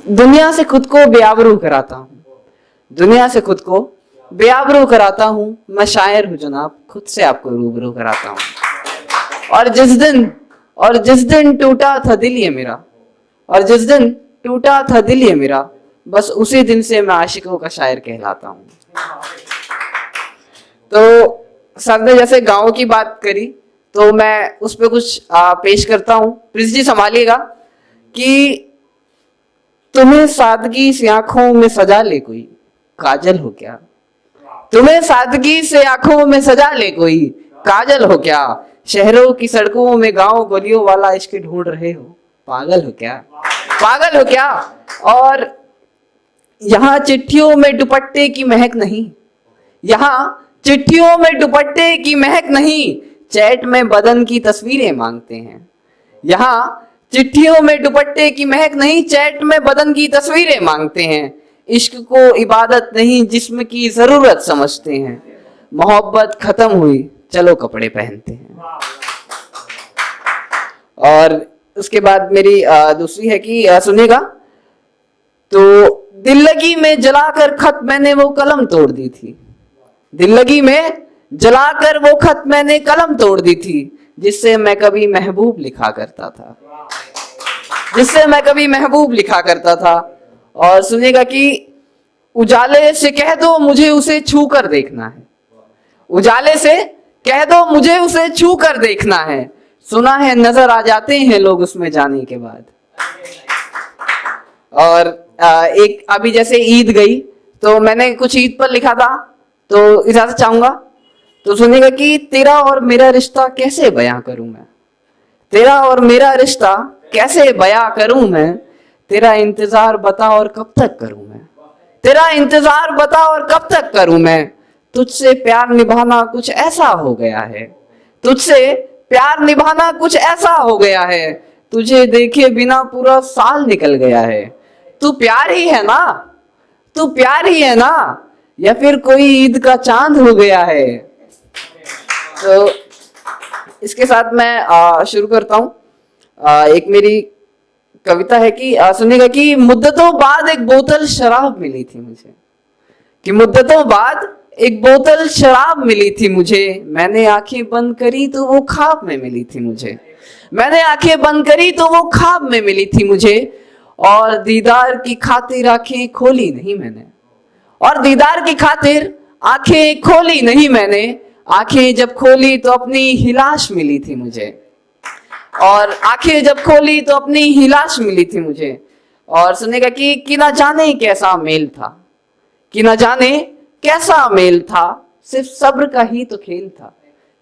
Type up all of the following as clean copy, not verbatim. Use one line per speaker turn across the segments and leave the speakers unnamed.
दुनिया से खुद को बेआबरू कराता हूँ, दुनिया से खुद को बेआबरू कराता हूँ। मैं शायर हूँ जनाब, खुद से आपको रूबरू कराता हूँ। और जिस दिन टूटा था दिल ये मेरा, और जिस दिन टूटा था दिल ये मेरा, बस उसी दिन से मैं आशिकों का शायर कहलाता हूँ। तो सर ने जैसे गाँव की बात करी तो मैं उस पर कुछ पेश करता हूँ। प्रिंस जी संभालिएगा कि तुम्हें सादगी से आंखों में सजा ले कोई काजल हो क्या, तुम्हें सादगी से आंखों में सजा ले कोई काजल हो क्या, शहरों की सड़कों में गांव गलियों वाला इश्क ढूंढ रहे हो, पागल हो क्या, पागल हो क्या। और यहाँ चिट्ठियों में दुपट्टे की महक नहीं, यहाँ चिट्ठियों में दुपट्टे की महक नहीं, चैट में बदन की तस्वीरें मांगते हैं। यहाँ चिट्ठियों में दुपट्टे की महक नहीं, चैट में बदन की तस्वीरें मांगते हैं। इश्क को इबादत नहीं जिस्म की जरूरत समझते हैं। मोहब्बत खत्म हुई चलो कपड़े पहनते हैं। और उसके बाद मेरी दूसरी है कि सुनिएगा, तो दिल लगी में जलाकर खत मैंने वो कलम तोड़ दी थी, दिल लगी में जलाकर वो खत मैंने कलम तोड़ दी थी, जिससे मैं कभी महबूब लिखा करता था, जिससे मैं कभी महबूब लिखा करता था। और सुनिएगा कि उजाले से कह दो मुझे उसे छू कर देखना है, उजाले से कह दो मुझे उसे छू कर देखना है, सुना है नजर आ जाते हैं लोग उसमें जाने के बाद। और एक अभी जैसे ईद गई तो मैंने कुछ ईद पर लिखा था, तो इजाजत चाहूंगा। तो सुनिएगा कि तेरा और मेरा रिश्ता कैसे बयां करूं मैं, तेरा और मेरा रिश्ता कैसे बयां करूं मैं, तेरा इंतजार बता और कब तक करूं मैं, तेरा इंतजार बता और कब तक करूं मैं। तुझसे प्यार निभाना कुछ ऐसा हो गया है, तुझसे प्यार निभाना कुछ ऐसा हो गया है, तुझे देखे बिना पूरा साल निकल गया है। तू प्यार ही है ना, तू प्यार ही है ना, या फिर कोई ईद का चांद हो गया है। तो इसके साथ मैं शुरू करता हूँ। एक मेरी कविता है कि सुनिएगा कि मुद्दतों बाद एक बोतल शराब मिली थी मुझे, कि मुद्दतों बाद एक बोतल शराब मिली थी मुझे, मैंने आंखें बंद करी तो वो ख्वाब में मिली थी मुझे, मैंने आंखें बंद करी तो वो ख्वाब में मिली थी मुझे। और दीदार की खातिर आंखें खोली नहीं मैंने, और दीदार की खातिर आंखें खोली नहीं मैंने, आंखें जब खोली तो अपनी ही लाश मिली थी मुझे, और आंखें जब खोली तो अपनी ही लाश मिली थी मुझे। और सुनेगा कि ना जाने कैसा मेल था, कि ना जाने कैसा मेल था, सिर्फ सब्र का ही तो खेल था,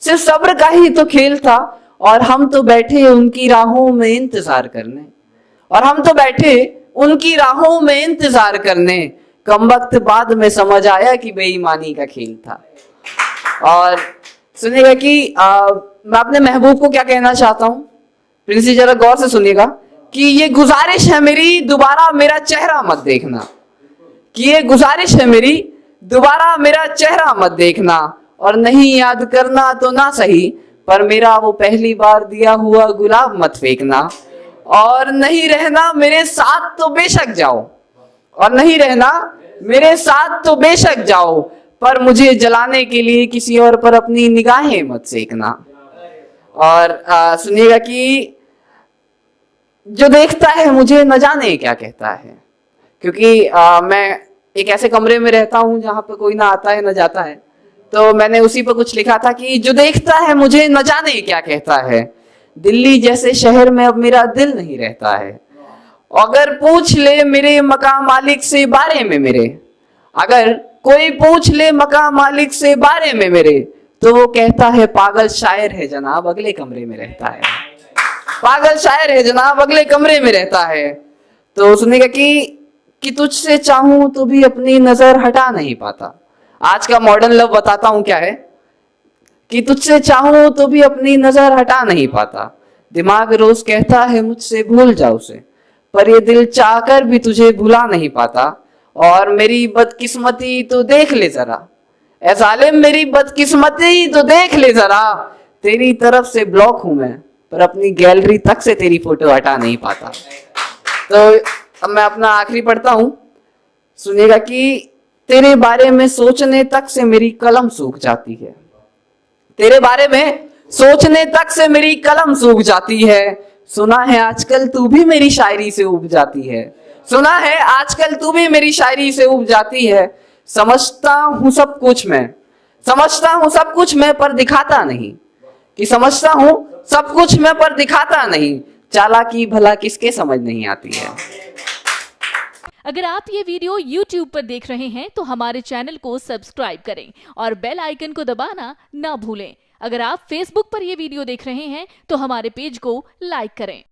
सिर्फ सब्र का ही तो खेल था। और हम तो बैठे उनकी राहों में इंतजार करने, और हम तो बैठे उनकी राहों में इंतजार करने, कम वक्त बाद में समझ आया कि बेईमानी का खेल था। और सुनिएगा कि मैं अपने महबूब को क्या कहना चाहता हूँ, प्रिंस जी जरा गौर से सुनिएगा कि ये गुजारिश है मेरी दोबारा मेरा चेहरा मत देखना, कि ये गुजारिश है मेरी दोबारा मेरा चेहरा मत देखना, और नहीं याद करना तो ना सही पर मेरा वो पहली बार दिया हुआ गुलाब मत फेंकना, और नहीं रहना मेरे साथ तो बेशक जाओ, और नहीं रहना मेरे साथ तो बेशक जाओ, पर मुझे जलाने के लिए किसी और पर अपनी निगाहें मत सेकना। और सुनिएगा कि जो देखता है मुझे न जाने क्या कहता है, क्योंकि मैं एक ऐसे कमरे में रहता हूँ जहाँ पे कोई ना आता है न जाता है, तो मैंने उसी पर कुछ लिखा था कि जो देखता है मुझे न जाने क्या कहता है, दिल्ली जैसे शहर में अब मेरा दिल नहीं रहता है। अगर पूछ ले मेरे मकान मालिक से बारे में मेरे, अगर कोई पूछ ले मकान मालिक से बारे में मेरे, तो वो कहता है पागल शायर है जनाब अगले कमरे में रहता है, पागल शायर है जनाब अगले कमरे में रहता है। तो सुनेगा कि तुझसे चाहूं तो भी अपनी नजर हटा नहीं पाता। आज का मॉडर्न लव बताता हूं क्या है, कि तुझसे चाहूं तो भी अपनी नजर हटा नहीं पाता, दिमाग रोज कहता है मुझसे भूल जा उसे, पर ये दिल चाहकर भी तुझे भुला नहीं पाता। और मेरी बदकिस्मती तो देख ले जरा, ऐ जालिम मेरी बदकिस्मती तो देख ले जरा, तेरी तरफ से ब्लॉक हूं मैं पर अपनी गैलरी तक से तेरी फोटो हटा नहीं पाता। तो अब मैं अपना आखिरी पढ़ता हूं, सुनिएगा कि तेरे बारे में सोचने तक से मेरी कलम सूख जाती है। तेरे बारे में सोचने तक से मेरी कलम सूख जाती है। सुना है आजकल तू भी मेरी शायरी से उब जाती है। सुना है आजकल तू भी मेरी शायरी से उब जाती है। समझता हूं सब कुछ मैं, समझता हूं सब कुछ मैं, पर दिखाता नहीं। कि समझता हूं सब कुछ मैं पर दिखाता नहीं। चालाकी भला किसके समझ नहीं आती है।
अगर आप ये वीडियो YouTube पर देख रहे हैं तो हमारे चैनल को सब्सक्राइब करें और बेल आइकन को दबाना ना भूलें। अगर आप Facebook पर ये वीडियो देख रहे हैं तो हमारे पेज को लाइक करें।